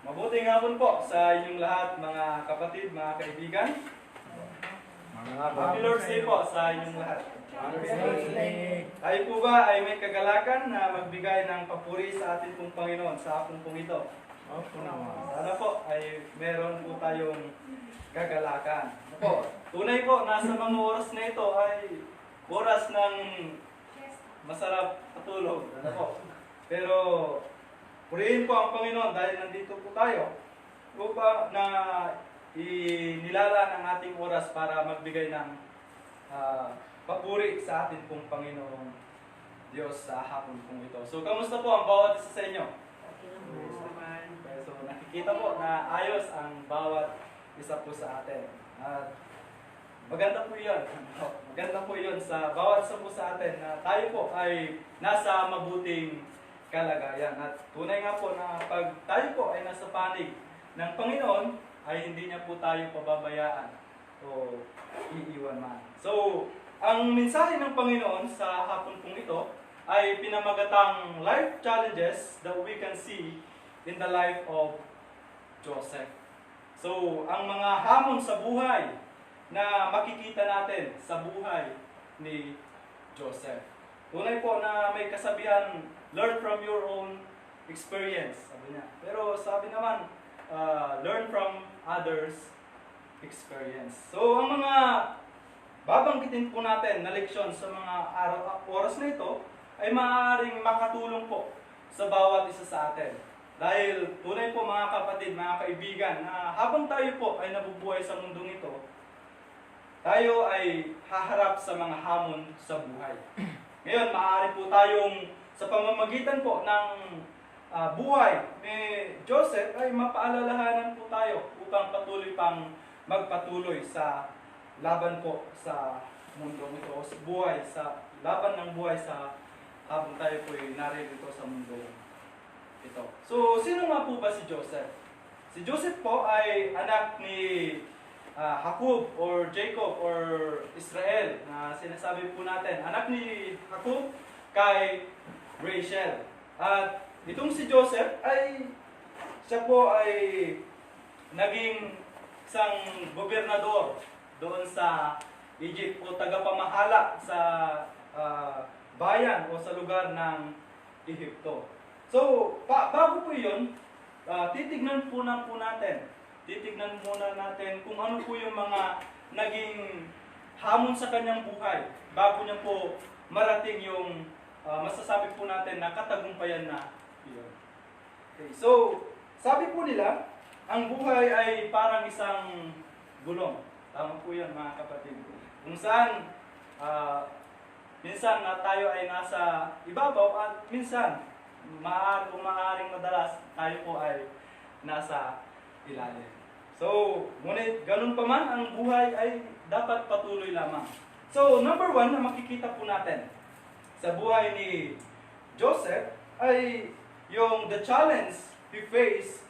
Mabuting hapon po sa inyong lahat, mga kapatid, mga kaibigan. Happy Lord's Day po sa inyong lahat. Tayo po ba ay may kagalakan na magbigay ng papuri sa ating pong Panginoon sa hapon pong ito? Sana po ay meron po tayong kagalakan. Tunay po, nasa mga oras na ito ay oras ng masarap patulog. Pero purihin po ang Panginoon dahil nandito po tayo upang na inilala ng ating oras para magbigay ng papuri sa ating pong Panginoong Diyos sa hapon pong ito. So, kamusta po ang bawat isa sa inyo? So, nakikita po na ayos ang bawat isa po sa atin. At maganda po yun. Maganda po yun sa bawat isa po sa atin na tayo po ay nasa mabuting kalagayan. At tunay nga po na pag tayo po ay nasa panig ng Panginoon, ay hindi niya po tayo pababayaan o iiwan man. So, ang mensahe ng Panginoon sa hapon pong ito ay pinamagatang life challenges that we can see in the life of Joseph. So, ang mga hamon sa buhay na makikita natin sa buhay ni Joseph. Tunay po na may kasabihan, learn from your own experience, sabi niya. Pero sabi naman, learn from others' experience. So, ang mga babanggitin po natin na leksyon sa mga oras na ito ay maaaring makatulong po sa bawat isa sa atin. Dahil tunay po mga kapatid, mga kaibigan, na habang tayo po ay nabubuhay sa mundong ito, tayo ay haharap sa mga hamon sa buhay. Ngayon, maaari po tayong sa pamamagitan po ng buhay ni Joseph ay mapaalalahanan po tayo upang patuloy pang magpatuloy sa laban po sa mundo ito, sa buhay, sa laban ng buhay sa habang tayo po ay narito sa mundo ito. So, sino nga po ba si Joseph? Si Joseph po ay anak ni Jacob or Jacob or Israel na sinasabi po natin. Anak ni Jacob kay Rachel. At itong si Joseph ay siya po ay naging isang gobernador doon sa Egypt o tagapamahala sa bayan o sa lugar ng Ehipto. So, bago po yun, titignan muna natin kung ano po yung mga naging hamon sa kanyang buhay bago niya po marating yung masasabi po natin na katagumpayan na yun. Okay, so, sabi po nila, ang buhay ay parang isang gulong. Tama po yan mga kapatid. Kung saan, minsan na tayo ay nasa ibabaw at minsan, maaaring madalas tayo po ay nasa ilalim. So, ngunit ganun pa man, ang buhay ay dapat patuloy lamang. So, number one na makikita po natin sa buhay ni Joseph ay yung the challenge he faced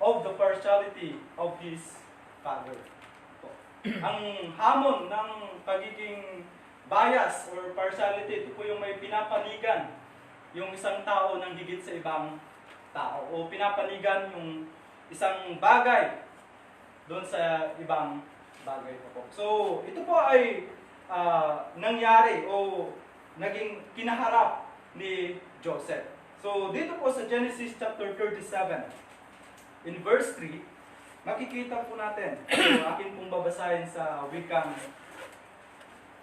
of the partiality of his father. Ang hamon ng pagiging bias or partiality, ito po yung may pinapanigan yung isang tao ng higit sa ibang tao o pinapanigan yung isang bagay doon sa ibang bagay po. So, ito po ay nangyari o naging kinaharap ni Joseph. So, dito po sa Genesis chapter 37, in verse 3, makikita po natin. So, akin pong babasahin sa wikang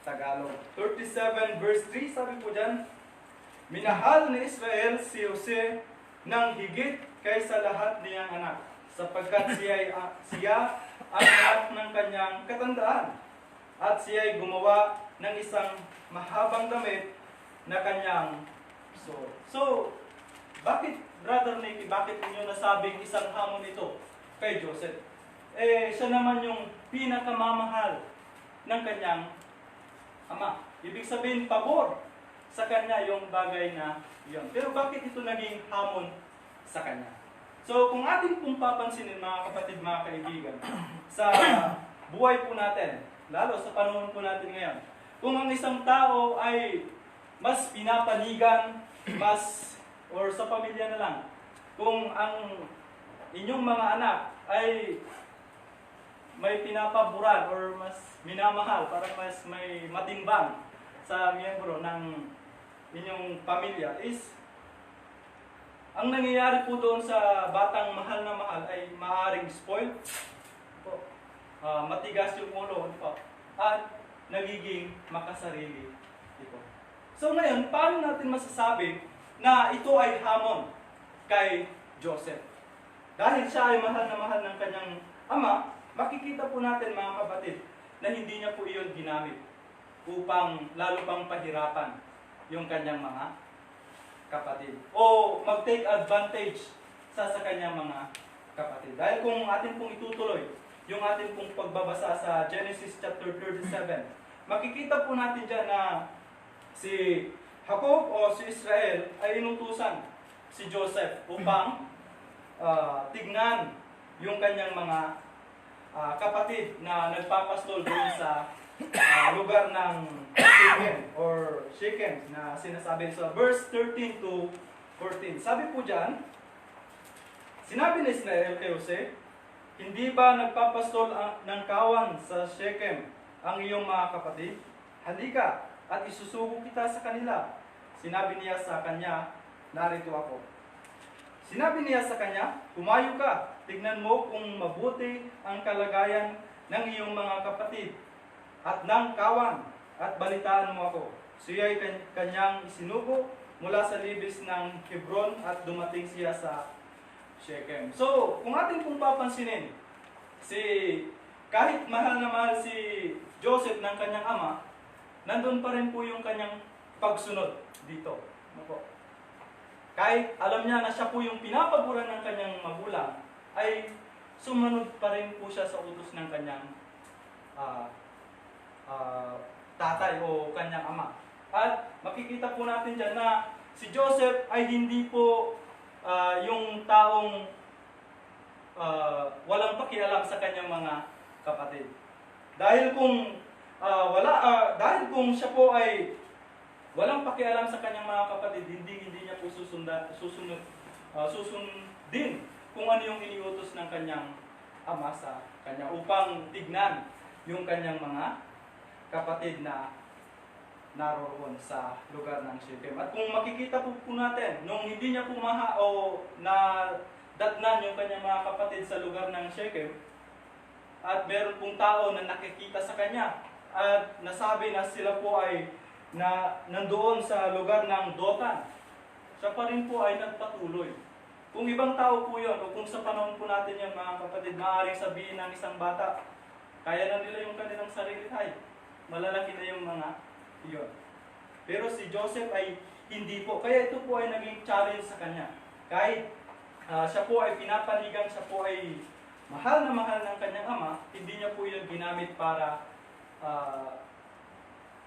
Tagalog. 37 verse 3, sabi po dyan, minahal ni Israel si Jose ng higit kaysa lahat niyang anak, sapagkat siya ang anak ng kanyang katandaan, at siya ay gumawa ng isang mahabang damit na kanyang suot. So, bakit, Brother Nicky, bakit niyo nasabing isang hamon ito kay Joseph? Siya naman yung pinakamamahal ng kanyang ama. Ibig sabihin, pabor sa kanya yung bagay na yun. Pero bakit ito naging hamon sa kanya? So, kung ating pong papansinin, mga kapatid, mga kaibigan, sa buhay po natin, lalo sa panahon po natin ngayon, kung ang isang tao ay mas pinapanigan, or sa pamilya na lang, kung ang inyong mga anak ay may pinapaboran or mas minamahal, parang mas may matimbang sa miyembro ng inyong pamilya, is ang nangyayari po doon sa batang mahal na mahal ay maaaring spoiled po, matigas yung ulo po, at nagiging makasarili ito. So ngayon, paano natin masasabi na ito ay hamon kay Joseph? Dahil siya ay mahal na mahal ng kanyang ama, makikita po natin mga kapatid na hindi niya po iyon ginamit upang lalo pang pahirapan yung kanyang mga kapatid o mag-take advantage sa kanyang mga kapatid. Dahil kung atin pong itutuloy yung atin pong pagbabasa sa Genesis chapter 37, makikita po natin dyan na si Jacob o si Israel ay inutusan si Joseph upang tignan yung kanyang mga kapatid na nagpapastol doon sa lugar ng Shechem na sinasabi sa verse 13 to 14. Sabi po dyan, sinabi ni Israel kay Jose, hindi ba nagpapastol ng kawan sa Shechem ang iyong mga kapatid? Halika at isusugo kita sa kanila. Sinabi niya sa kanya, narito ako. Sinabi niya sa kanya, humayo ka, tignan mo kung mabuti ang kalagayan ng iyong mga kapatid at ng kawan, at balitaan mo ako. Siya ay kanyang isinugo mula sa libis ng Hebron at dumating siya sa Shechem. So, kung ating pong papansinin, kahit mahal na mahal si Joseph ng kanyang ama, nandun pa rin po yung kanyang pagsunod dito. Ano po? Kahit alam niya na siya po yung pinapaguran ng kanyang magulang, ay sumunod pa rin po siya sa utos ng kanyang tatay o kanyang ama. At makikita po natin dyan na si Joseph ay hindi po yung taong walang pakialam sa kanyang mga kapatid. Dahil kung siya po ay walang pakialam sa kanyang mga kapatid, hindi niya po susundin kung ano yung iniutos ng kanyang ama sa kanya upang tignan yung kanyang mga kapatid na naroon sa lugar ng Shechem. At kung makikita po natin, nung hindi niya pumaha o nadatnan yung kanyang mga kapatid sa lugar ng Shechem, at meron pong tao na nakikita sa kanya at nasabi na sila po ay nandoon sa lugar ng Dotan, siya pa rin po ay nagpatuloy. Kung ibang tao po yun, o kung sa panahon po natin yan mga kapatid, maaaring sabihin ng isang bata, kaya na nila yung kanilang sarili, ay malalaki na yung mga iyon. Pero si Joseph ay hindi po. Kaya ito po ay naging challenge sa kanya. Kahit siya po ay pinapanigan, siya po ay mahal na mahal ng kanyang ama, hindi niya po yun ginamit para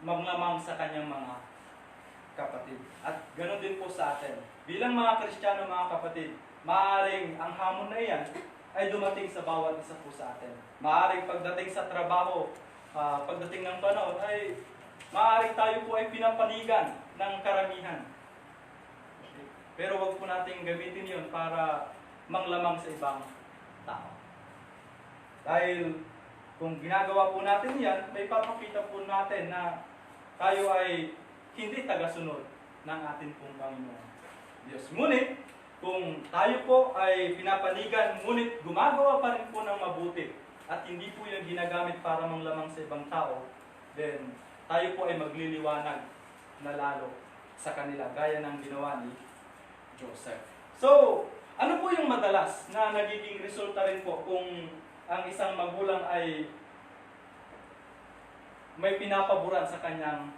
maglamang sa kanyang mga kapatid. At ganoon din po sa atin. Bilang mga Kristiyano, mga kapatid, maaaring ang hamon na iyan ay dumating sa bawat isa po sa atin. Maaaring pagdating sa trabaho, pagdating ng panahon, ay maaaring tayo po ay pinapanigan ng karamihan. Pero wag po nating gamitin yon para manglamang sa ibang tao. Dahil kung ginagawa po natin yan, may papakita po natin na tayo ay hindi tagasunod ng ating pong Panginoon Diyos. Ngunit, kung tayo po ay pinapanigan, ngunit gumagawa pa rin po ng mabuti, at hindi po yung ginagamit para manglamang sa ibang tao, then tayo po ay magliliwanag na lalo sa kanila, gaya ng ginawa ni Joseph. So, ano po yung madalas na nagiging resulta rin po kung ang isang magulang ay may pinapaboran sa kanyang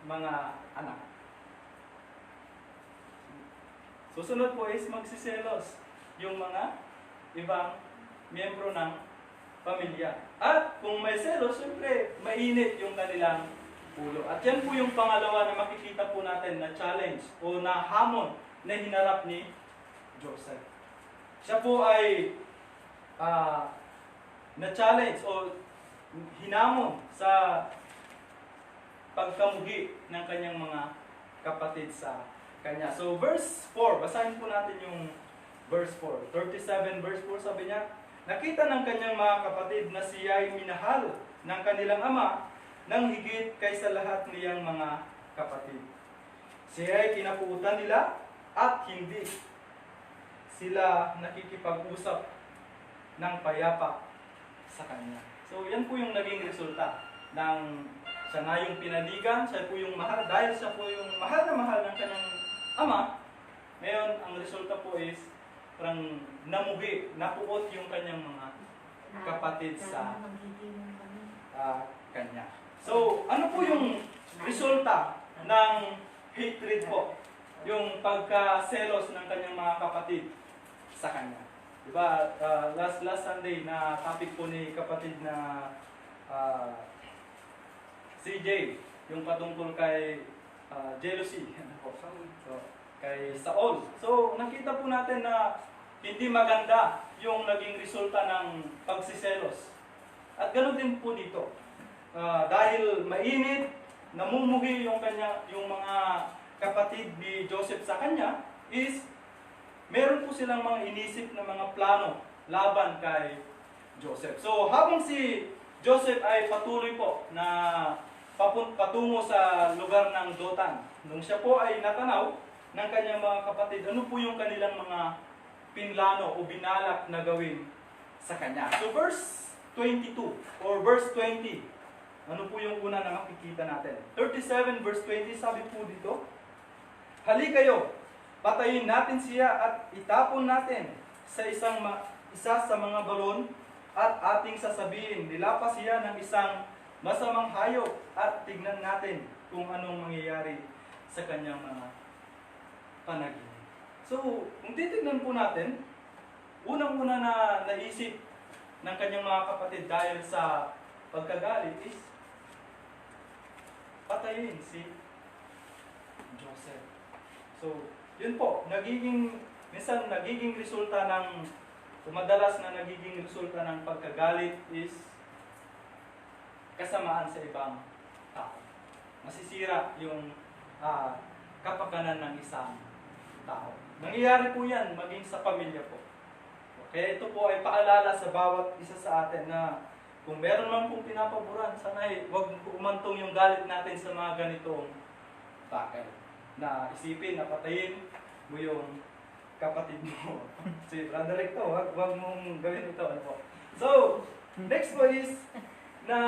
mga anak? Susunod po is magsiselos yung mga ibang miyembro ng pamilya. At kung may selos, siyempre mainit yung kanilang ulo. At yan po yung pangalawa na makikita po natin na challenge o na hamon na hinarap ni Joseph. Siya po ay na-challenge o hinamon sa pagkamuhi ng kanyang mga kapatid sa kanya. So verse 4, basahin po natin yung verse 4. 37 verse 4 sabi niya, nakita ng kanyang mga kapatid na siya ay minahal ng kanilang ama nang higit kaysa lahat niyang mga kapatid. Siya ay kinapuutan nila at hindi sila nakikipag-usap ng payapa sa kanya. So yan po yung naging resulta ng siya nga yung pinaligan, siya po yung mahal, dahil siya po yung mahal ng kanyang ama. Ngayon, ang resulta po is parang namuhi, napuot yung kanyang mga kapatid sa kanya. So, ano po yung resulta ng hatred po? Yung pagka-selos ng kanyang mga kapatid sa kanya. Diba, last Sunday na topic po ni kapatid na CJ, yung patungkol kay jealousy, so, kay Saul. So, nakita po natin na hindi maganda yung naging resulta ng pagsiselos. At ganoon din po dito. Dahil mainit, namumuhi yung mga kapatid ni Joseph sa kanya, is meron po silang mga inisip na mga plano laban kay Joseph. So, habang si Joseph ay patuloy po na patungo sa lugar ng Dotan, nung siya po ay natanaw ng kanyang mga kapatid, ano po yung kanilang mga pinlano o binalak na gawin sa kanya. So, verse 22 or verse 20, ano po yung una na makikita natin? 37 verse 20, sabi po dito, hali kayo, patayin natin siya at itapon natin sa isa sa mga balon at ating sasabihin, nilapas siya ng isang masamang hayop at tignan natin kung anong mangyayari sa kanyang mga panaginip. So, kung titignan po natin, unang-una na naisip ng kanyang mga kapatid dahil sa pagkagalit is patayin si Joseph. So, yun po, minsan nagiging resulta ng, madalas na nagiging resulta ng pagkagalit is kasamaan sa ibang tao. Masisira yung kapakanan ng isang tao. Nangyayari po yan maging sa pamilya po. Okay, ito po ay paalala sa bawat isa sa atin na kung meron man pong pinapaboran, sana'y huwag umantong yung galit natin sa mga ganitong bagay. Na isipin, na patayin mo yung kapatid mo. Si Brother Rick to, huwag mong gawin ito. Ano po. So, next po is na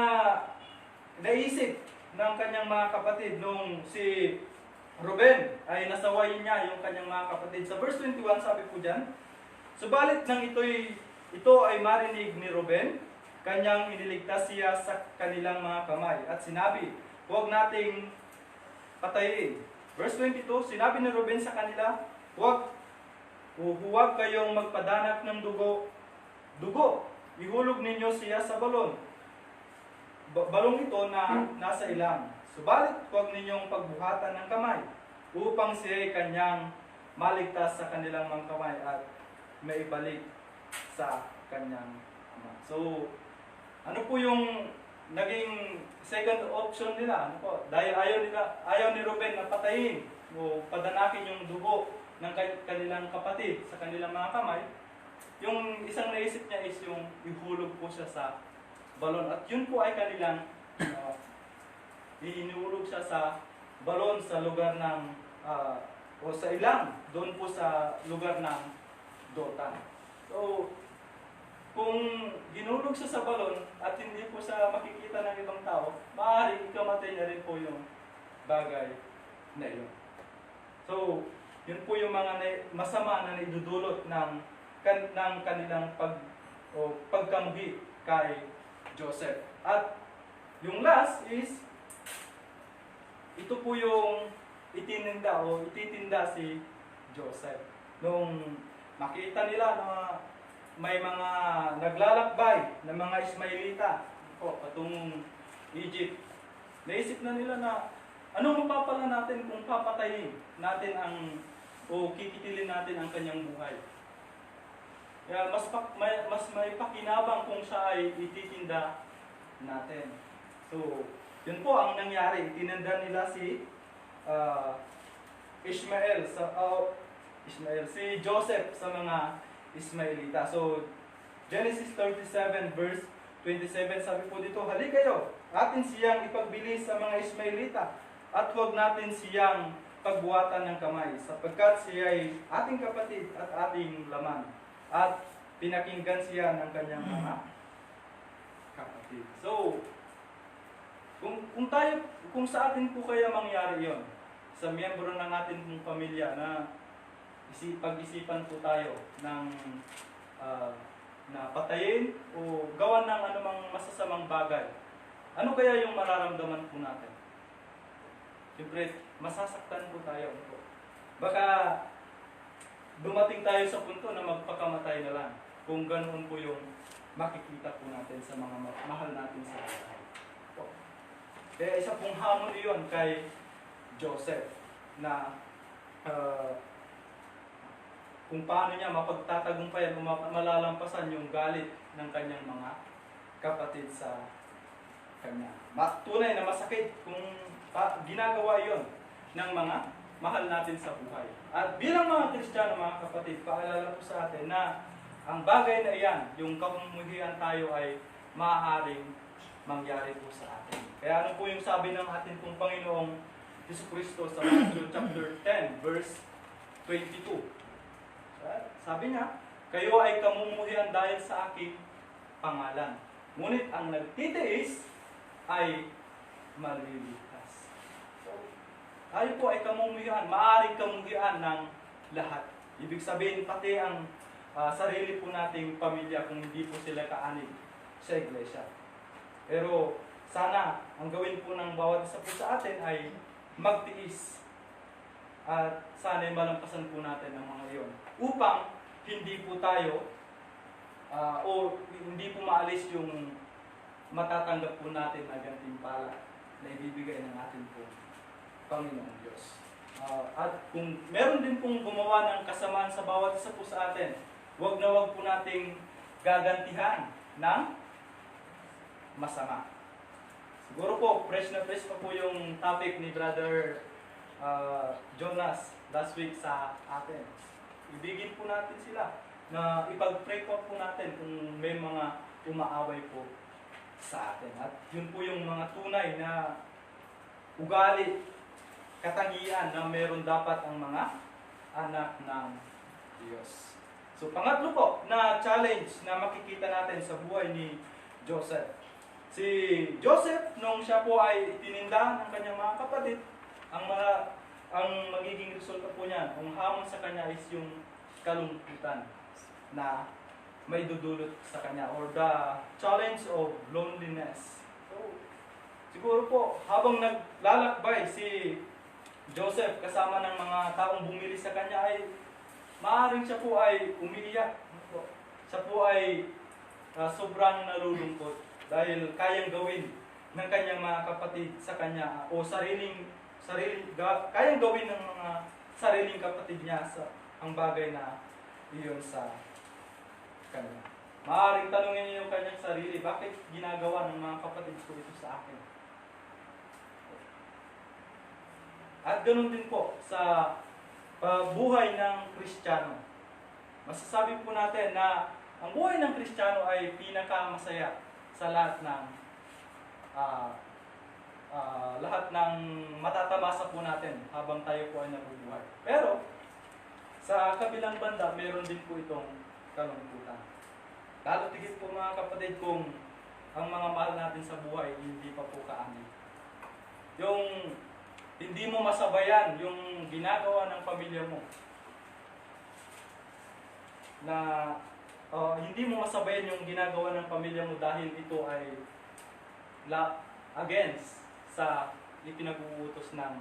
naisip ng kanyang mga kapatid nung si Ruben ay nasawayin niya yung kanyang mga kapatid. Sa verse 21, sabi po dyan, subalit nang ito ay marinig ni Ruben, kanyang iniligtas siya sa kanilang mga kamay at sinabi, huwag nating patayin. Verse 22, sinabi ni Ruben sa kanila, huwag kayong magpadanak ng dugo. Ihulog ninyo siya sa balon. Balong ito na nasa ilang. Subalit, huwag ninyong pagbuhatan ng kamay upang siya'y kanyang maligtas sa kanilang mga kamay at maibalik sa kanyang ama. So, ano po yung naging second option nila? Ano po? Dahil ayaw ni Ruben na patayin o padanakin yung dugo ng kanilang kapatid sa kanilang mga kamay, yung isang naisip niya is yung ihulog po siya sa balon. At yun po ay kanilang ihinulog siya sa balon sa lugar ng o sa ilang, doon po sa lugar ng Dotan. So, kung ginulog siya sa balon at hindi po siya makikita ng ibang tao, maaaring ikamatay na rin po yung bagay na yun. So, yun po yung mga masama na naidudulot ng kanilang pagkamuhi kay Joseph. At yung last is, ito po yung ititinda si Joseph. Nung makita nila na may mga naglalakbay na mga Ismailita patungong Egypt, naisip na nila na anong mapapala natin kung papatayin natin o kikitilin natin ang kanyang buhay. Kaya mas may pakinabang kung siya ay ititinda natin. So, yun po ang nangyari. Itinanda nila si si Joseph sa mga Ismaelita. So, Genesis 37 verse 27, sabi po dito, "Hali kayo, atin siyang ipagbili sa mga Ismaelita, at huwag natin siyang pagbuhatan ng kamay, sapagkat siya ay ating kapatid at ating laman." At pinakinggan siya ng kanyang mga kapatid. So, kung sa atin po kaya mangyari yon, sa miyembro ng ating pong pamilya na pag-isipan po tayo ng na patayin o gawan ng anumang masasamang bagay, ano kaya yung mararamdaman po natin? Siyempre, masasaktan po tayo. Baka dumating tayo sa punto na magpakamatay na lang kung ganoon po yung makikita po natin sa mga mahal natin sa buhay. Kaya isa pong hamon iyon kay Joseph na kung paano niya mapagtatagumpayan o malalampasan yung galit ng kanyang mga kapatid sa kanya. Tunay na masakit kung ginagawa yon ng mga mahal natin sa buhay. At bilang mga Kristiyano, mga kapatid, paalala po sa atin na ang bagay na iyan, yung kamumuhian tayo, ay maaaring mangyari po sa atin. Kaya ano po yung sabi ng ating pong Panginoong Jesucristo sa Matthew chapter 10 verse 22? Sabi niya, "Kayo ay kamumuhian dahil sa aking pangalan. Ngunit ang nagtitiis ay maliligtas." So, tayo po ay kamumuhian, maaaring kamumuhian ng lahat. Ibig sabihin, pati ang sarili po nating pamilya kung hindi po sila kaanib sa iglesia. Pero sana ang gawin po ng bawat isa po sa atin ay magtiis. At sana malampasan po natin ang mga iyon upang hindi po tayo o hindi po maalis yung matatanggap po natin na gantimpala na ibibigay ng ating po Panginoong Diyos. At kung meron din pong gumawa ng kasamaan sa bawat isa po sa atin, wag na wag po nating gagantihan ng masama. Siguro po, fresh na fresh pa po yung topic ni Brother Jonas last week sa atin. Ibigin po natin sila na ipag-pray po natin kung may mga umaaway po sa atin. At yun po yung mga tunay na ugali, katangian na meron dapat ang mga anak ng Diyos. So pangatlo po na challenge na makikita natin sa buhay ni Joseph. Si Joseph, nung siya po ay tininda ng kanyang mga kapatid, ang magiging resulta po niyan, ang hamon sa kanya is yung kalungkutan na may dudulot sa kanya, or the challenge of loneliness. So, siguro po, habang naglalakbay si Joseph kasama ng mga taong bumili sa kanya, ay maaaring siya po ay umiiyak. Siya po ay sobrang nalulungkot dahil kayang gawin ng kanyang mga kapatid sa kanya o kayang gawin ng mga sariling kapatid niya sa ang bagay na iyon sa kanya. Maaaring tanungin niyo yung kanyang sarili, bakit ginagawa ng mga kapatid ko ito sa akin? At ganoon din po sa buhay ng Kristiyano. Masasabi po natin na ang buhay ng Kristiyano ay pinakamasaya sa lahat ng matatamasa po natin habang tayo po ay nabubuhay. Pero sa kabilang banda, meron din po itong kalungkutan. Lalo tigit po mga kapatid kung ang mga mahal natin sa buhay hindi pa po kaanib. Yung hindi mo masabayan yung ginagawa ng pamilya mo, na hindi mo masabayan yung ginagawa ng pamilya mo dahil ito ay against sa ipinag-uutos ng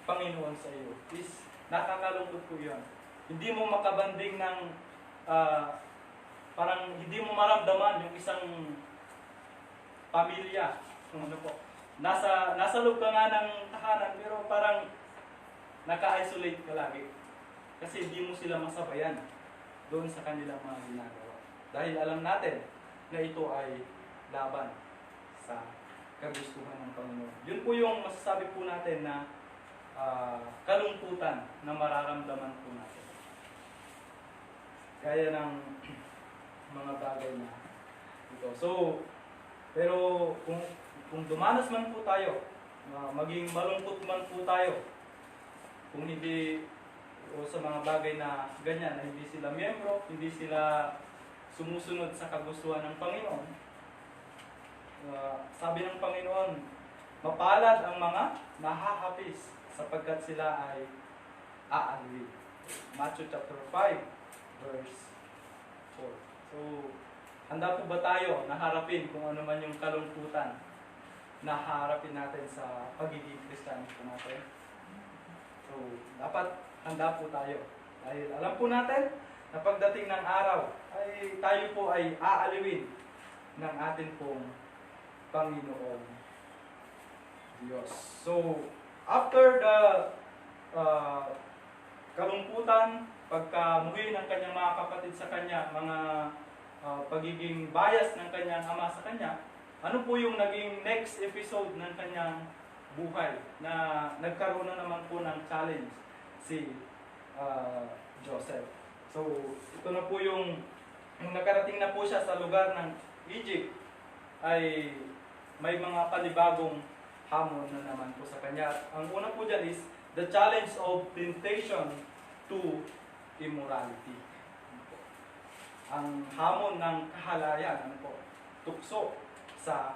Panginoon sa iyo, is nakakalungkot po yun. Hindi mo makabanding ng parang hindi mo maramdaman yung isang pamilya, kung ano po. Nasa loob ka nga ng tahanan, pero parang naka-isolate ka lagi. Kasi hindi mo sila masabayan doon sa kanilang mga ginagawa. Dahil alam natin na ito ay laban sa kagustuhan ng Panginoon. Yun po yung masasabi po natin na kalungkutan na mararamdaman po natin. Gaya ng mga bagay na ito. So, pero kung dumanas man po tayo, maging malungkot man po tayo, kung hindi o sa mga bagay na ganyan, na hindi sila miyembro, hindi sila sumusunod sa kagustuhan ng Panginoon, sabi ng Panginoon, mapalad ang mga nahahapis sapagkat sila ay aalwi. Matthew chapter 5, verse 4. So, handa po ba tayo na harapin kung ano man yung kalungkutan na harapin natin sa pagiging Kristiyano po natin? So, dapat handa po tayo. Dahil alam po natin na pagdating ng araw, ay tayo po ay aaliwin ng atin pong Panginoon Diyos. So, after the kalungkutan, pagkamuhi ng kanyang mga kapatid sa kanya, mga pagiging bias ng kanyang ama sa kanya, ano po yung naging next episode ng kanyang buhay na nagkaroon na naman po ng challenge si Joseph. So, ito na po yung nakarating na po siya sa lugar ng Egypt, ay may mga panibagong hamon na naman po sa kanya. Ang una po dyan is the challenge of temptation to immorality. Ang hamon ng kahalayan, tukso sa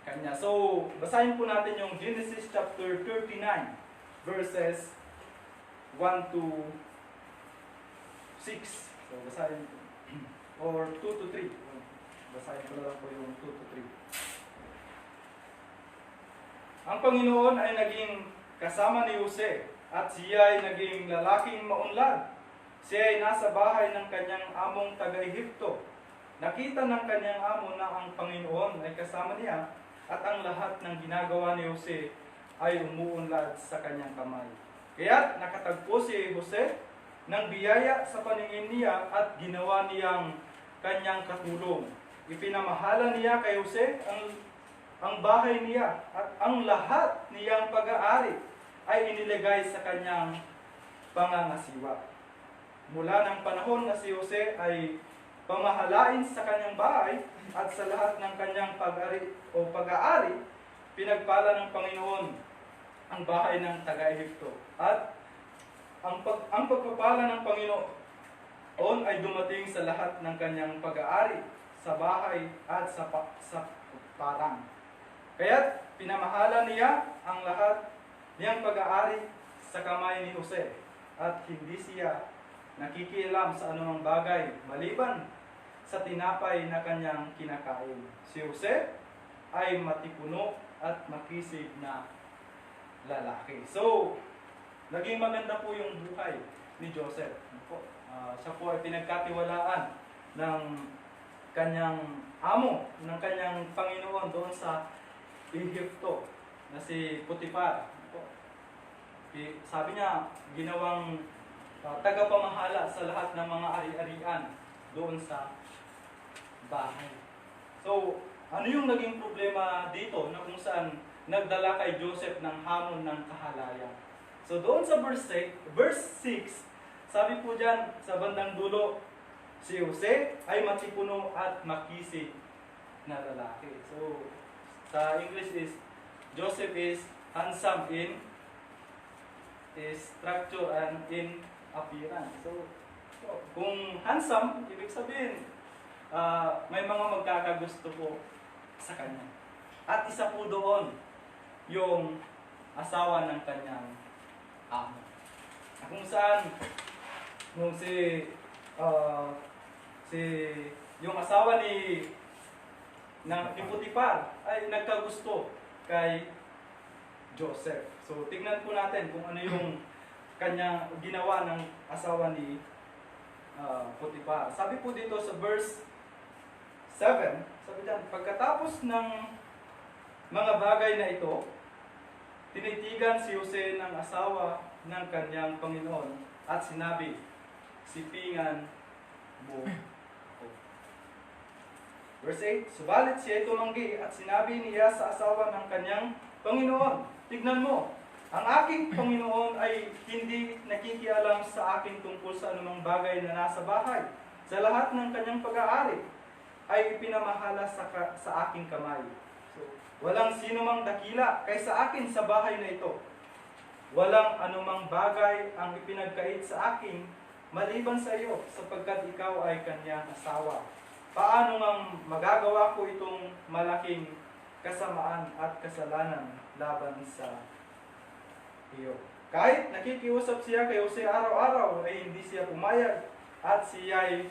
kanya. So, basahin po natin yung Genesis chapter 39, verses 1 to 6. So, basahin po. Or 2 to 3. Basahin ko na lang po yung 2 to 3. Ang Panginoon ay naging kasama ni Jose at siya ay naging lalaking maunlad. Siya ay nasa bahay ng kanyang among taga-Ehipto. Nakita ng kanyang amo na ang Panginoon ay kasama niya at ang lahat ng ginagawa ni Jose ay umuunlad sa kanyang kamay. Kaya nakatagpo si Jose ng biyaya sa paningin niya at ginawa niyang kanyang katulong. Ipinamahala niya kay Jose ang bahay niya at ang lahat niyang pag-aari ay iniligay sa kanyang pangangasiwa. Mula ng panahon na si Jose ay pamahalain sa kanyang bahay at sa lahat ng kanyang pag-aari, pinagpala ng Panginoon ang bahay ng taga-Ehipto. At ang pagpapala ng Panginoon ay dumating sa lahat ng kanyang pag-aari, sa bahay at sa parang. Kaya't pinamahala niya ang lahat niyang pag-aari sa kamay ni Jose at hindi siya nakikialam sa anumang bagay maliban sa tinapay na kanyang kinakain. Si Jose ay matipuno at makisig na lalaki. So, naging maganda po yung buhay ni Joseph. Siya po ay pinagkatiwalaan ng kanyang amo, ng kanyang Panginoon doon sa Ehipto na si Potiphar. Sabi niya, ginawang tagapamahala sa lahat ng mga ari-arian doon sa bahay. So, ano yung naging problema dito na kung saan nagdala kay Joseph ng hamon ng kahalayan? So, doon sa verse 6, sabi po dyan sa bandang dulo, si Jose ay matipuno at makisig na lalaki. So, sa English is, Joseph is handsome in structure and in appearance. So, kung handsome, ibig sabihin, may mga magkakagusto po sa kanya. At isa po doon, yung asawa ng kanyang amo. Kung saan, nung yung asawa ni Potiphar ay nagkagusto kay Joseph. So, tignan po natin kung ano yung kanya ginawa ng asawa ni Potiphar. Sabi po dito sa verse 7, sabi dyan, pagkatapos ng mga bagay na ito, tinitigan si Jose ng asawa ng kanyang Panginoon at sinabi, sipingan mo ako. Verse 8, subalit siya tumanggi at sinabi niya sa asawa ng kanyang Panginoon, tignan mo, Ang aking Panginoon ay hindi nakikialam sa akin tungkol sa anumang bagay na nasa bahay. Sa lahat ng kanyang pag-aari ay ipinamahala sa aking kamay. So, walang sino mang dakila kaysa akin sa bahay na ito. Walang anumang bagay ang ipinagkait sa akin maliban sa iyo, sapagkat ikaw ay kanyang asawa. Paano ngang magagawa ko itong malaking kasamaan at kasalanan laban sa iyo? Kahit nakikiusap siya kay Jose araw-araw, ay hindi siya pumayag at siya'y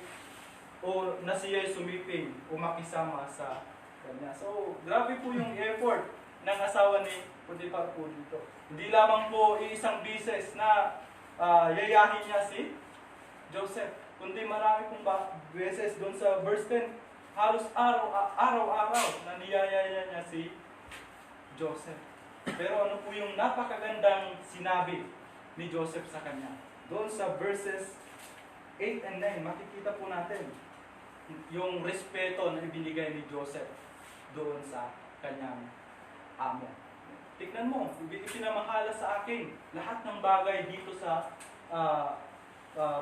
sumiping o makisama sa kanya. So, grabe po yung effort ng asawa ni Potiphar po dito. Hindi lamang po isang bises na yayahin niya si Joseph, kundi marami pong beses doon sa verse 10, halos araw-araw na niyayaya niya si Joseph. Pero ano po yung napakagandang sinabi ni Joseph sa kanya? Doon sa verses 8 and 9, makikita po natin yung respeto na ibinigay ni Joseph doon sa kanyang amo. Tignan mo, ipinamahala sa akin lahat ng bagay dito sa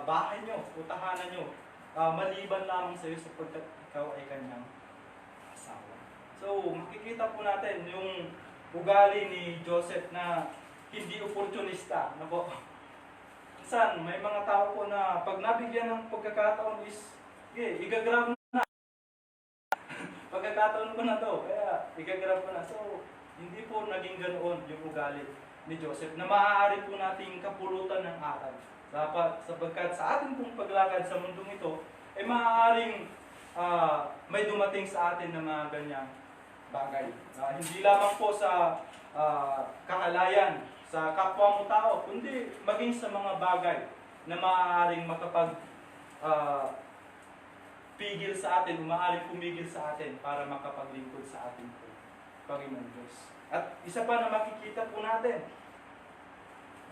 bahay nyo o tahanan nyo, maliban lamang sa iyo sapagkat ikaw ay kanyang asawa. So, makikita po natin yung ugali ni Joseph na hindi oportunista. Nako, minsan, may mga tao po na pag nabigyan ng pagkakataon is, igagrab na. Pagkakataon ko na to, kaya igagrab ko na. So, hindi po naging ganoon yung ugali ni Joseph na maaari po nating kapulutan ng aral. Sapagkat sa ating pong paglakad sa mundong ito, ay maaaring may dumating sa atin na mga ganyang bagay. Hindi lamang po sa kahalayan, sa kapwa mo tao, kundi maging sa mga bagay na maaaring pigil sa atin, maaaring pumigil sa atin para makapaglingkod sa ating Panginoon Diyos. At isa pa na makikita po natin,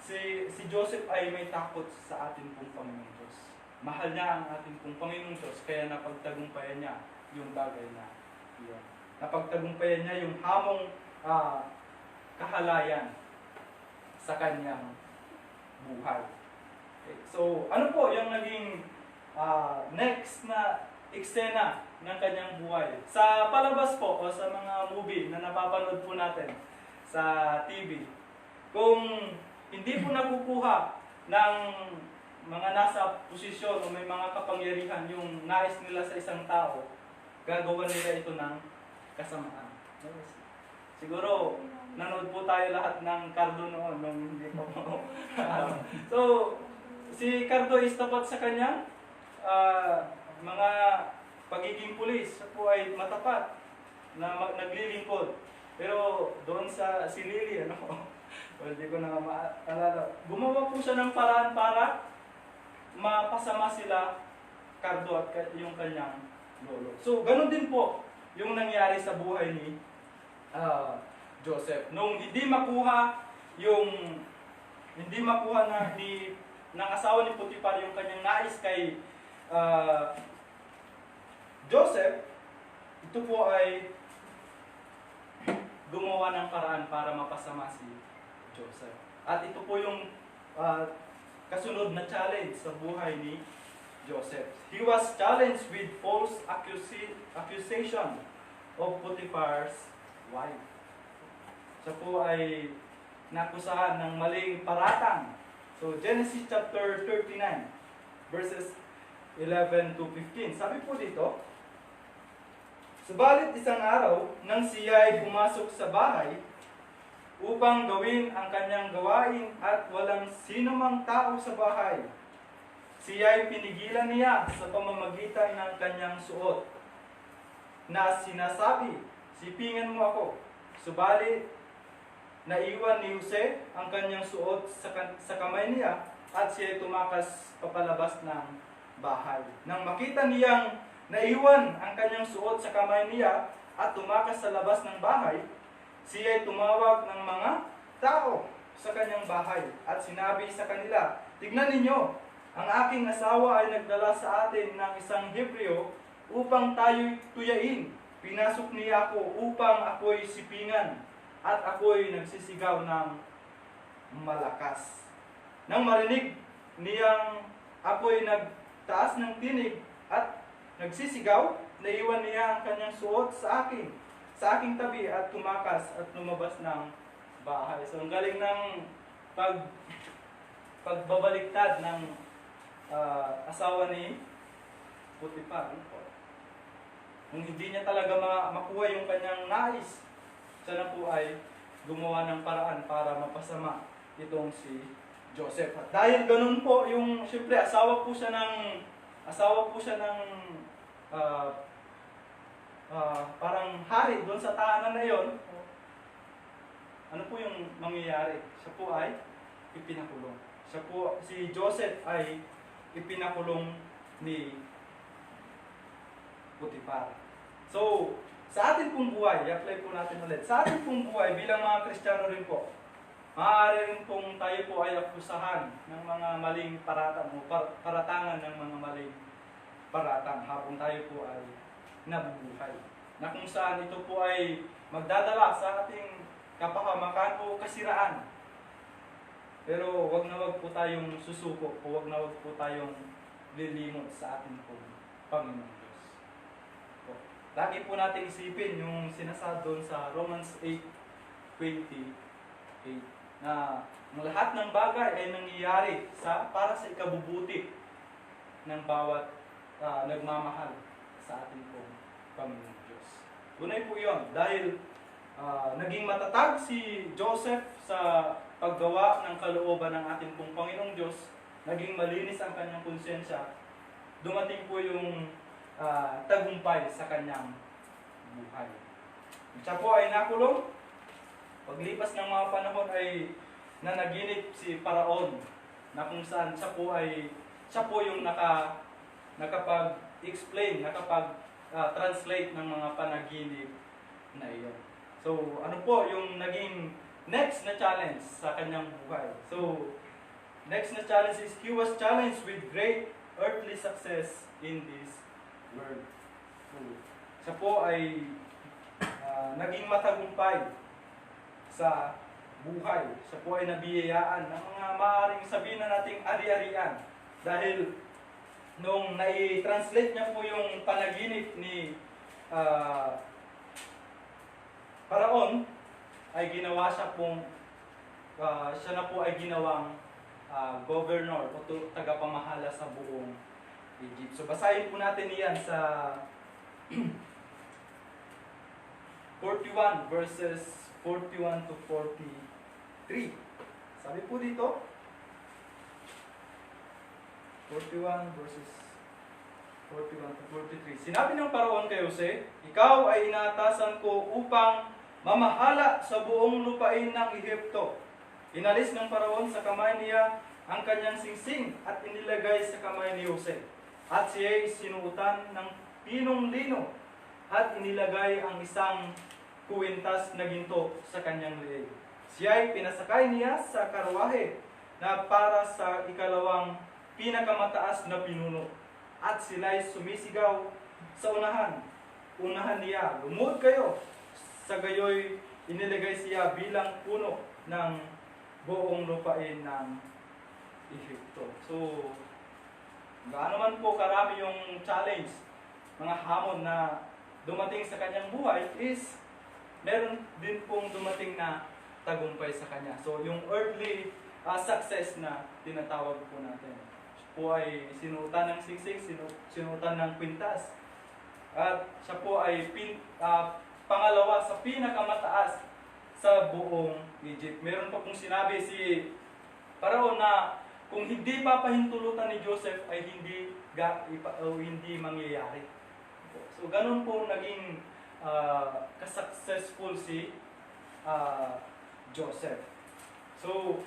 si Joseph ay may takot sa ating pong Panginoon Diyos. Mahal niya ang ating pong Panginoon Diyos, kaya napagtagumpayan niya yung bagay na iyon. Napagtagumpayan niya yung hamong kahalayan sa kanyang buhay. Okay. So, ano po yung naging next na eksena ng kanyang buhay? Sa palabas po o sa mga movie na napapanood po natin sa TV, kung hindi po nakukuha ng mga nasa posisyon o may mga kapangyarihan yung nais nila sa isang tao, gagawa nila ito ng kasamaan. Siguro, nanood po tayo lahat ng Cardo noon, nung hindi pa po. So, si Cardo is tapat sa kanyang mga pagiging pulis. Siya po ay matapat na naglilingkod. Pero doon sa si Lily, hindi ko na maalala. Gumawa po siya ng paraan para mapasama sila, Cardo at yung kanyang lolo. So, ganun din po yung nangyari sa buhay ni Joseph. Nung hindi makuha ng asawa ni Potiphar yung kanyang nais kay Joseph, ito po ay gumawa ng paraan para mapasama si Joseph. At ito po yung kasunod na challenge sa buhay ni Joseph. He was challenged with false accusation of Potiphar's wife. Siya po ay nakusahan ng maling paratang. So, Genesis chapter 39, verses 11 to 15. Sabi po dito, subalit isang araw, nang siya ay pumasok sa bahay upang gawin ang kanyang gawain at walang sinumang tao sa bahay, siya ay pinigilan niya sa pamamagitan ng kanyang suot na sinasabi, sipingan mo ako. Subalit, naiwan ni Jose ang kanyang suot sa kamay niya at siya ay tumakas papalabas ng bahay. Nang makita niyang naiwan ang kanyang suot sa kamay niya at tumakas sa labas ng bahay, siya ay tumawag ng mga tao sa kanyang bahay at sinabi sa kanila, tignan ninyo, ang aking asawa ay nagdala sa atin ng isang Hebreo upang tayo'y tuyain. Pinasok niya ako upang ako'y sipingan at ako'y nagsisigaw ng malakas. Nang marinig niyang ako'y nagtaas ng tinig at nagsisigaw, naiwan niya ang kanyang suot sa aking tabi at tumakas at lumabas ng bahay. So ang galing ng pagbabaliktad ng asawa ni Potiphar. Kung hindi niya talaga makuha yung kanyang nais, siya na po ay gumawa ng paraan para mapasama itong si Joseph. At dahil ganun po yung, siyempre asawa po siya ng parang hari doon sa tahanan na yon. Ano po yung mangyayari? Siya po ay ipinakulong. Si Joseph ay ipinakulong ni Potiphar. So, sa ating pong buhay, i-apply po natin ulit. Sa ating pong buhay, bilang mga Kristiyano rin po, maaari rin pong tayo po ay akusahan ng mga maling paratang o paratangan ng mga maling paratang habang tayo po ay nabubuhay. Na kung saan ito po ay magdadala sa ating kapahamakan o kasiraan. Pero wag na wag po tayong susuko o wag na wag po tayong lilimot sa ating pong Panginoon Diyos. Lagi po natin isipin yung sinasabi doon sa Romans 8:28 na ang lahat ng bagay ay nangyayari para sa ikabubuti ng bawat nagmamahal sa ating pong Panginoon Diyos. Tunay po yun dahil naging matatag si Joseph sa paggawa ng kalooban ng ating pong Panginoong Diyos, naging malinis ang kanyang konsensya, dumating po yung tagumpay sa kanyang buhay. Siya po ay nakulong. Paglipas ng mga panahon ay nanaginip si Paraon na kung saan siya po yung nakapag-explain, nakapag-translate ng mga panaginip na iyon. So, ano po yung naging next na challenge sa kanyang buhay? So, next na challenge is he was challenged with great earthly success in this world. So, siya po ay naging matagumpay sa buhay. Siya po ay nabiyayaan ng mga maaaring sabihin na nating ari-arian. Dahil nung nai-translate niya po yung panaginip ni Paraon, ay ginawa siya na po ay ginawang governor o tagapamahala sa buong Egypt. So basahin po natin iyan sa 41 verses 41 to 43. Sabi po dito, 41 verses 41 to 43. Sinabi ng Paraon kay Jose, ikaw ay inaatasan ko upang mamahala sa buong lupain ng Ehipto. Inalis ng Paraon sa kamay niya ang kanyang singsing at inilagay sa kamay ni Jose. At siya'y sinuutan ng pinong lino at inilagay ang isang kuwintas na ginto sa kanyang leeg. Siya'y pinasakay niya sa karwahe na para sa ikalawang pinakamataas na pinuno. At sila'y sumisigaw sa unahan niya, lumuhod kayo. Sa gayoy, inilagay siya bilang puno ng buong lupain ng Ehipto. So, gaano man po karami yung challenge, mga hamon na dumating sa kanyang buhay is meron din pong dumating na tagumpay sa kanya. So, yung earthly success na tinatawag po natin. Siya po ay sinuutan ng singsing, sinuutan ng kwintas. At siya po ay pangalawa sa pinakamataas sa buong Egypt. Meron pa pong sinabi si Paraon na kung hindi papahintulutan ni Joseph ay hindi mangyayari. So ganun po naging kasuccessful si Joseph. So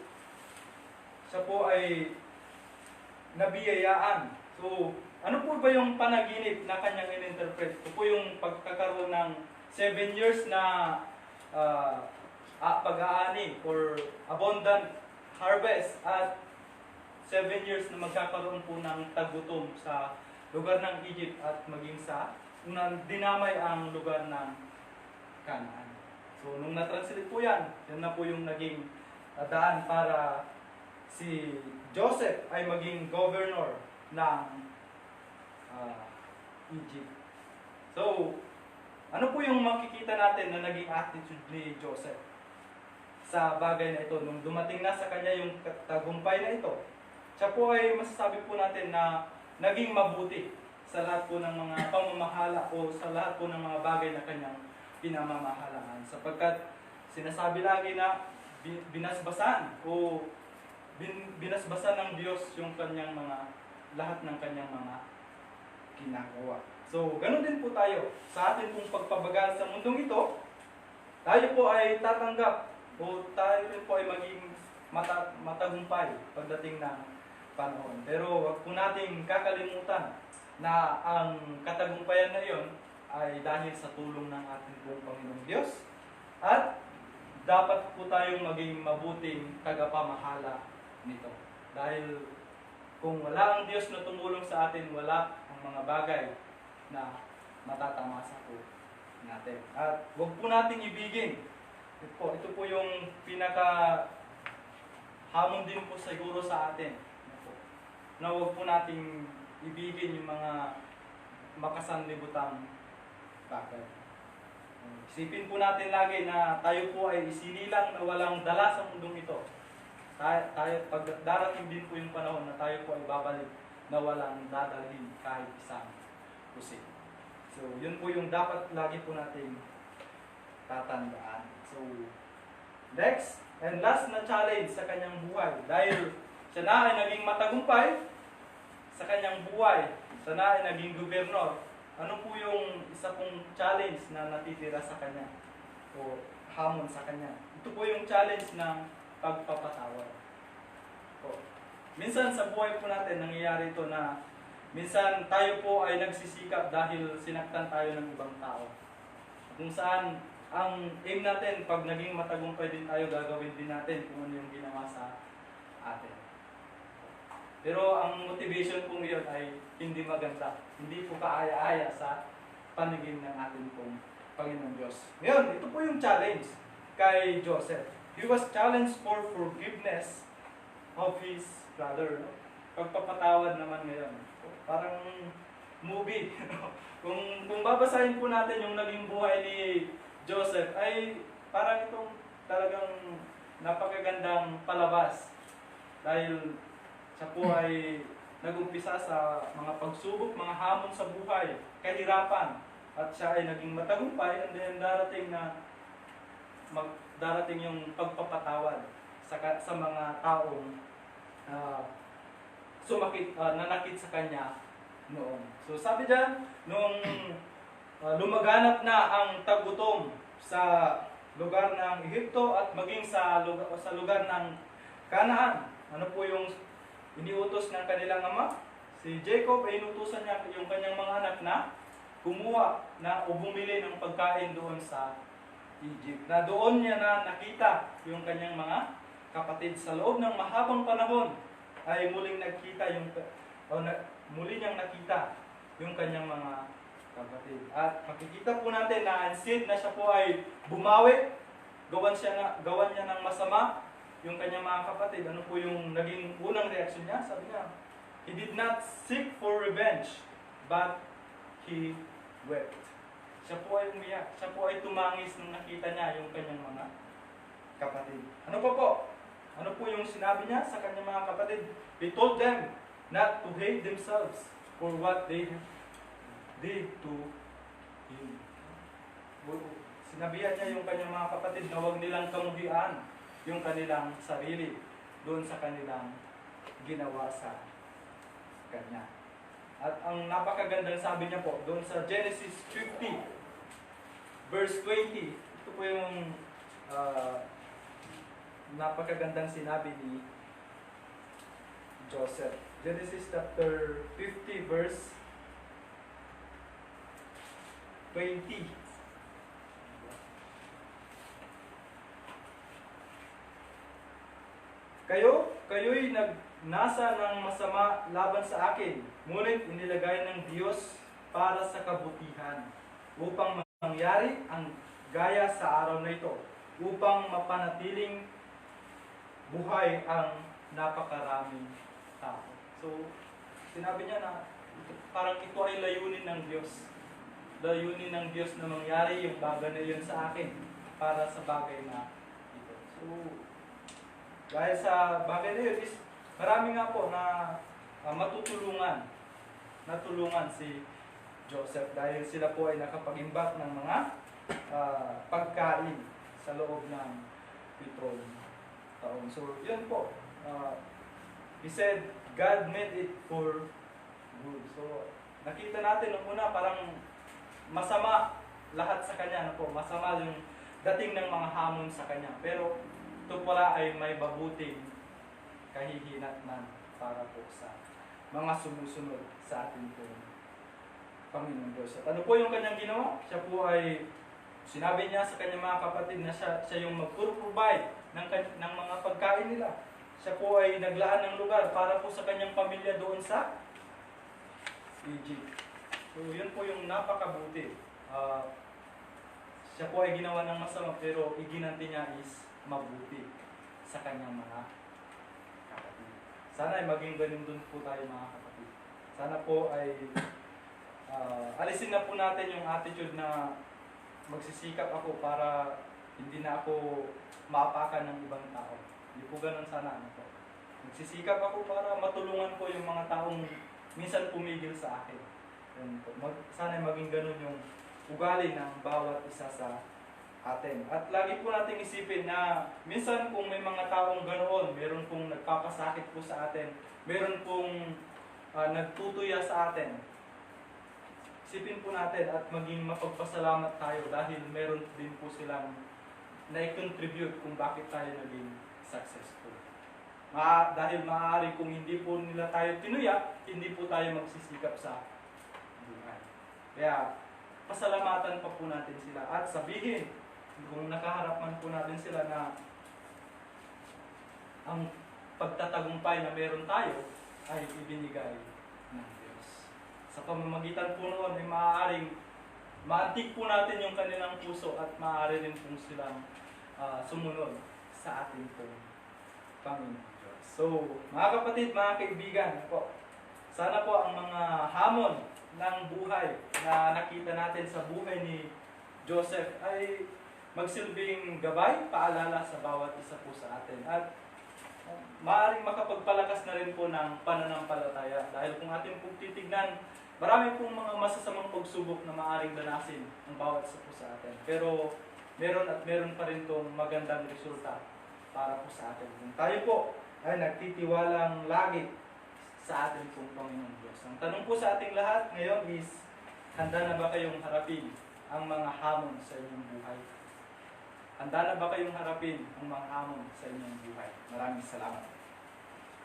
siya po ay nabiyayaan. So ano po ba yung panaginip na kanyang in-interpret? Ito po yung pagkakaroon ng 7 years na pag-aani or abundant harvest at 7 years na magkakaroon po ng tagutom sa lugar ng Egypt at maging sa dinamay ang lugar ng Canaan. So nung na-translate po yan na po yung naging daan para si Joseph ay maging governor ng Egypt. So, ano po yung makikita natin na naging attitude ni Joseph sa bagay na ito? Nung dumating na sa kanya yung tagumpay na ito, siya po ay masasabi po natin na naging mabuti sa lahat po ng mga pamamahala o sa lahat po ng mga bagay na kanyang pinamamahalaan. Sapagkat sinasabi lagi na binasbasan o binasbasan ng Diyos yung kanyang lahat ng kanyang mga ginagawa. So, ganun din po tayo. Sa atin pong pagpabagal sa mundong ito, tayo po ay tatanggap o tayo rin po ay maging matagumpay pagdating ng panahon. Pero wag po nating kakalimutan na ang katagumpayan na iyon ay dahil sa tulong ng ating pong Panginoong Diyos. At dapat po tayong maging mabuting tagapamahala nito. Dahil kung wala ang Diyos na tumulong sa atin, wala ang mga bagay na matatamasa po natin. At huwag po nating ibigin. Ito po yung hamon din po siguro sa atin. Na huwag po nating ibigin yung mga makasanlibutang bagay. Isipin po natin lagi na tayo po ay isinilang na walang dala sa mundong ito. Pag darating din po yung panahon na tayo po ay babalik na walang dadalhin kahit isang pusit. So, yun po yung dapat lagi po natin tatandaan. So, next and last na challenge sa kanyang buhay. Dahil siya na ay naging matagumpay sa kanyang buhay, siya na ay naging gobernador. Ano po yung isa pong challenge na natitira sa kanya o hamon sa kanya? Ito po yung challenge ng pagpapatawad. Minsan sa buhay po natin nangyayari ito na minsan tayo po ay nagsisikap dahil sinaktan tayo ng ibang tao. Kung saan ang aim natin pag naging matagumpay din tayo, gagawin din natin kung ano yung ginawa sa atin. Pero ang motivation pong iyon ay hindi maganda. Hindi po kaaya-aya sa paningin ng ating pong Panginoon Diyos. Ngayon, ito po yung challenge kay Joseph. He was challenged for forgiveness of his brother. No? Pagpapatawad naman ngayon. Parang movie. Kung babasahin po natin yung naging buhay ni Joseph, ay parang itong talagang napakagandang palabas. Dahil siya po ay nagumpisa sa mga pagsubok, mga hamon sa buhay, kahirapan. At siya ay naging matagumpay, and then darating yung pagpapatawad sa mga taong nanakit sa kanya noon. So sabi diyan, nung lumaganap na ang tagutom sa lugar ng Ehipto at maging sa lugar ng Canaan, ano po yung iniutos ng kanilang ama? Si Jacob ay inutusan niya yung kanyang mga anak na kumuha o bumili ng pagkain doon sa Egypt. Na doon niya na nakita yung kanyang mga kapatid. Sa loob ng mahabang panahon ay muli niyang nakita yung kanyang mga kapatid. At makikita po natin na instead na siya po ay bumawi, gawan niya ng masama yung kanyang mga kapatid. Ano po yung naging unang reaksyon niya? Sabi niya, he did not seek for revenge, but he wept. Siya po ay umiyak. Siya po ay tumangis nung nakita niya yung kanyang mga kapatid. Ano pa po? Ano po yung sinabi niya sa kanyang mga kapatid? He told them not to hate themselves for what they did to him. Sinabihan niya yung kanyang mga kapatid na huwag nilang kamuhian yung kanilang sarili doon sa kanilang ginawa sa kanya. At ang napakagandang sabi niya po doon sa Genesis 50 verse 20, ito po yung napakagandang sinabi ni Joseph. Genesis chapter 50 verse 20. Kayo'y nagnasa ng masama laban sa akin, ngunit inilagay ng Diyos para sa kabutihan, upang mangyari ang gaya sa araw na ito, upang mapanatiling buhay ang napakaraming tao. So, sinabi niya na parang ito ay layunin ng Diyos. Layunin ng Diyos na mangyari yung bagay na yun sa akin para sa bagay na ito. So, dahil sa bagay na yun is marami nga po na natulungan si Joseph dahil sila po ay nakapag-imbak ng mga pagkain sa loob ng 7 taon. So, yun po. He said, God made it for good. So, nakita natin nung una parang masama lahat sa kanya. Ano po, masama yung dating ng mga hamon sa kanya. Pero, ito pala ay may mabuting kahihinatnan para po sa mga sumusunod sa ating Panginoon Diyos. At ano po yung kanyang ginawa? Siya po ay, sinabi niya sa kanyang mga kapatid na siya yung mag-provide ng mga pagkain nila. Siya po ay naglaan ng lugar para po sa kanyang pamilya doon sa Egypt. So, yun po yung napakabuti. Siya po ay ginawa ng masama pero iginanti niya is mabuti sa kanyang mga kapatid. Sana ay maging ganun dun po tayo mga kapatid. Sana po ay alisin na po natin yung attitude na magsisikap ako para hindi na ako maapakan ng ibang tao. Hindi po ganun sana. Ano po. Magsisikap ako para matulungan po yung mga taong minsan pumigil sa akin. Sana ay maging ganun yung ugali ng bawat isa sa atin. At lagi po nating isipin na minsan kung may mga taong ganoon, meron pong nagpapasakit po sa atin, meron pong nagtutuya sa atin, isipin po natin at maging mapagpasalamat tayo dahil meron din po silang na-contribute kung bakit tayo naging successful. Dahil maaari kung hindi po nila tayo tinuya, hindi po tayo magsisikap sa buhay. Kaya, pasalamatan pa po natin sila at sabihin, kung nakaharap man po natin sila na ang pagtatagumpay na meron tayo ay ibinigay ng Diyos. Sa pamamagitan po noon ay maaaring maantig po natin yung kanilang puso at maaari rin po silang sumunod sa ating Panginoon Diyos. So, mga kapatid, mga kaibigan, sana po ang mga hamon ng buhay na nakita natin sa buhay ni Joseph ay magsilbing gabay, paalala sa bawat isa po sa atin. At maaaring makapagpalakas na rin po ng pananampalataya. Dahil kung ating pong titignan, marami pong mga masasamang pagsubok na maaaring danasin ng bawat isa po sa atin. Pero meron pa rin itong magandang resulta para po sa atin. Kung tayo po ay nagtitiwalang lagi sa ating pong Panginoon Diyos. Ang tanong po sa ating lahat ngayon is, handa na ba kayong harapin ang mga hamon sa inyong buhay? Handa na ba kayong harapin ang mga hamon sa inyong buhay? Maraming salamat.